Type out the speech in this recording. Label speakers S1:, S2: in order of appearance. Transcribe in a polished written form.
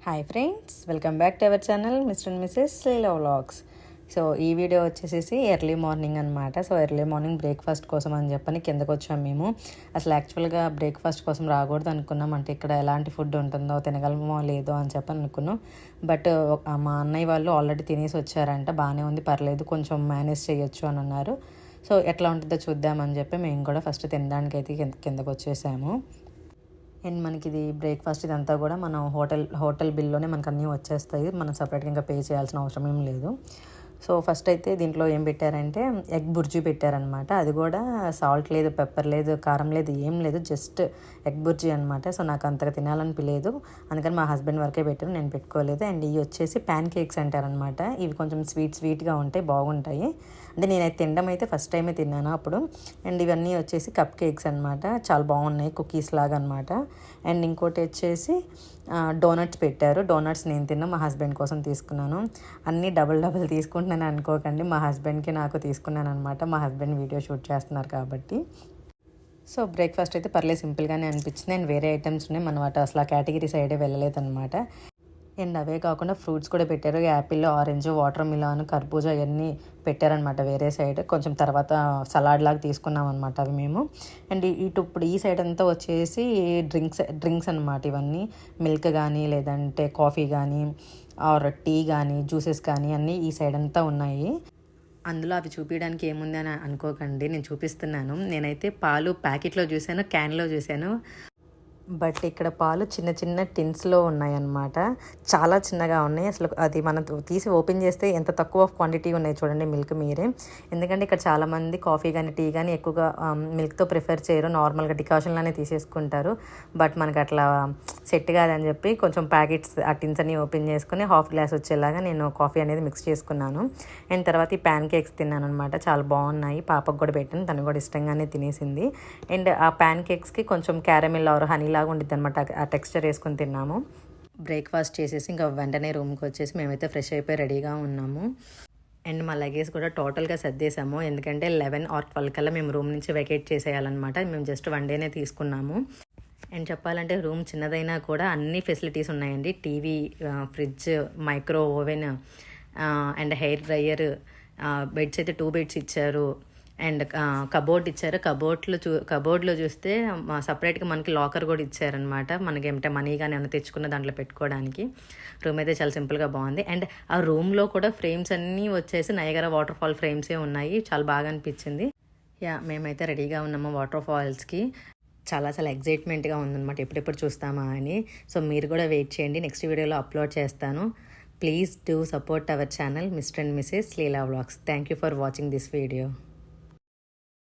S1: Hi friends, welcome back to our channel mister and Mrs Leela vlogs. So ఈ video వచ్చేసి early morning అనమాట. So early morning breakfast కోసం అని చెప్పని కిందకు వచ్చాం మేము. అసలు యాక్చువల్గా బ్రేక్ఫాస్ట్ కోసం రాకూడదు అనుకున్నాం. అంటే ఇక్కడ ఎలాంటి ఫుడ్ ఉంటుందో తినగలమో లేదో అని చెప్పని అనుకున్నాం. బట్ మా అన్నయ్య వాళ్ళు ఆల్రెడీ తినేసి వచ్చారంట. బాగానే ఉంది, పర్లేదు, కొంచెం మేనేజ్ చేయొచ్చు అని అన్నారు. సో ఎట్లా ఉంటుందో చూద్దామని చెప్పి మేము కూడా ఫస్ట్ తినడానికి అయితే కిందకు వచ్చేసాము. అండ్ మనకి ఇది బ్రేక్ఫాస్ట్ ఇదంతా కూడా మనం హోటల్ బిల్లోనే మనకు అన్నీ వచ్చేస్తాయి. మనం సపరేట్గా ఇంకా పే చేయాల్సిన అవసరం ఏం లేదు. సో ఫస్ట్ అయితే దీంట్లో ఏం పెట్టారంటే ఎగ్ బుర్జీ పెట్టారనమాట. అది కూడా సాల్ట్ లేదు, పెప్పర్ లేదు, కారం లేదు, ఏం లేదు, జస్ట్ ఎగ్ బుర్జీ అనమాట. సో నాకు అంతగా తినాలనిపించలేదు, అందుకని మా హస్బెండ్ వరకే పెట్టారు, నేను పెట్టుకోలేదు. అండ్ ఇవి వచ్చేసి ప్యాన్ కేక్స్ అంటారనమాట. ఇవి కొంచెం స్వీట్గా ఉంటాయి, బాగుంటాయి. అంటే నేనైతే తినడం అయితే ఫస్ట్ టైమే తిన్నాను అప్పుడు. అండ్ ఇవన్నీ వచ్చేసి కప్ కేక్స్ అనమాట, చాలా బాగున్నాయి, కుకీస్ లాగా అనమాట. అండ్ ఇంకోటి వచ్చేసి డోనట్స్ పెట్టారు. డోనట్స్ నేను తిన్నా, మా హస్బెండ్ కోసం తీసుకున్నాను. అన్నీ డబుల్ తీసుకుంటున్నాను అనుకోకండి, మా హస్బెండ్కి నాకు తీసుకున్నాను అనమాట. మా హస్బెండ్ వీడియో షూట్ చేస్తున్నారు కాబట్టి. సో బ్రేక్ఫాస్ట్ అయితే పర్లేదు, సింపుల్గానే అనిపించింది. అండ్ వేరే ఐటమ్స్ ఉన్నాయి, మనం అటు అసలు ఆ కేటగిరీ సైడే వెళ్ళలేదన్నమాట. అండ్ అవే కాకుండా ఫ్రూట్స్ కూడా పెట్టారు. యాపిల్, ఆరెంజ్, వాటర్ మిలాన్, కర్బూజా ఇవన్నీ పెట్టారనమాట వేరే సైడ్. కొంచెం తర్వాత సలాడ్ లాగా తీసుకున్నాం అనమాట అవి మేము. అండ్ ఇప్పుడు ఈ సైడ్ అంతా వచ్చేసి డ్రింక్స్ అనమాట. ఇవన్నీ మిల్క్ కానీ లేదంటే కాఫీ కానీ ఆర్ టీ కానీ జ్యూసెస్ కానీ అన్నీ ఈ సైడ్ అంతా ఉన్నాయి. అందులో అవి చూపించడానికి ఏముంది అని అనుకోకండి, నేను చూపిస్తున్నాను. నేనైతే పాలు ప్యాకెట్లో చూశాను, క్యాన్లో చూశాను. బట్ ఇక్కడ పాలు చిన్న చిన్న టిన్స్లో ఉన్నాయన్నమాట. చాలా చిన్నగా ఉన్నాయి. అసలు అది మనం తీసి ఓపెన్ చేస్తే ఎంత తక్కువ క్వాంటిటీ ఉన్నాయి చూడండి మిల్క్ మీరే. ఎందుకంటే ఇక్కడ చాలామంది కాఫీ కానీ టీ కానీ ఎక్కువగా మిల్క్తో ప్రిఫర్ చేయరు, నార్మల్గా డికాషన్లోనే తీసేసుకుంటారు. బట్ మనకు అట్లా సెట్ కాదని చెప్పి కొంచెం ప్యాకెట్స్ ఆ టిన్స్ అన్ని ఓపెన్ చేసుకుని హాఫ్ గ్లాస్ వచ్చేలాగా నేను కాఫీ అనేది మిక్స్ చేసుకున్నాను. అండ్ తర్వాత ఈ ప్యాన్ కేక్స్ తిన్నాను అనమాట. చాలా బాగున్నాయి, పాపకు కూడా పెట్టాను, తను కూడా ఇష్టంగానే తినేసింది. అండ్ ఆ ప్యాన్ కేక్స్కి కొంచెం క్యారమిల్ ఆర్ హనీ లాగా ఉండిద్ది అనమాట, ఆ టెక్స్చర్ వేసుకొని తిన్నాము. బ్రేక్ఫాస్ట్ చేసేసి ఇంకా వెంటనే రూమ్కి వచ్చేసి మేమైతే ఫ్రెష్ అయిపోయి రెడీగా ఉన్నాము. అండ్ మా లగేజ్ కూడా టోటల్గా సర్దేశాము, ఎందుకంటే 11 or 12 కల్లా మేము రూమ్ నుంచి వెకేట్ చేసేయాలన్నమాట. మేము జస్ట్ 1 డేనే తీసుకున్నాము. అండ్ చెప్పాలంటే రూమ్ చిన్నదైనా కూడా అన్ని ఫెసిలిటీస్ ఉన్నాయండి. TV, fridge, micro oven and hair dryer, beds అయితే 2 బెడ్స్ ఇచ్చారు. అండ్ కబోర్డ్ ఇచ్చారు. కబోర్డ్లో చూస్తే సపరేట్గా మనకి లాకర్ కూడా ఇచ్చారనమాట. మనకి ఏమంటే మనీ కానీ ఏమైనా తెచ్చుకున్న దాంట్లో పెట్టుకోవడానికి. రూమ్ అయితే చాలా సింపుల్గా బాగుంది. అండ్ ఆ రూమ్లో కూడా ఫ్రేమ్స్ అన్నీ వచ్చేసి నయగరా వాటర్ ఫాల్ ఫ్రేమ్సే ఉన్నాయి, చాలా బాగా అనిపించింది. మేమైతే రెడీగా ఉన్నాము వాటర్ ఫాల్స్కి. చాలా ఎగ్జైట్మెంట్గా ఉందన్నమాట, ఎప్పుడెప్పుడు చూస్తామా అని. సో మీరు కూడా వెయిట్ చేయండి, నెక్స్ట్ వీడియోలో అప్లోడ్ చేస్తాను. Please do support our channel mister and Mrs Leela vlogs. Thank you for watching this video.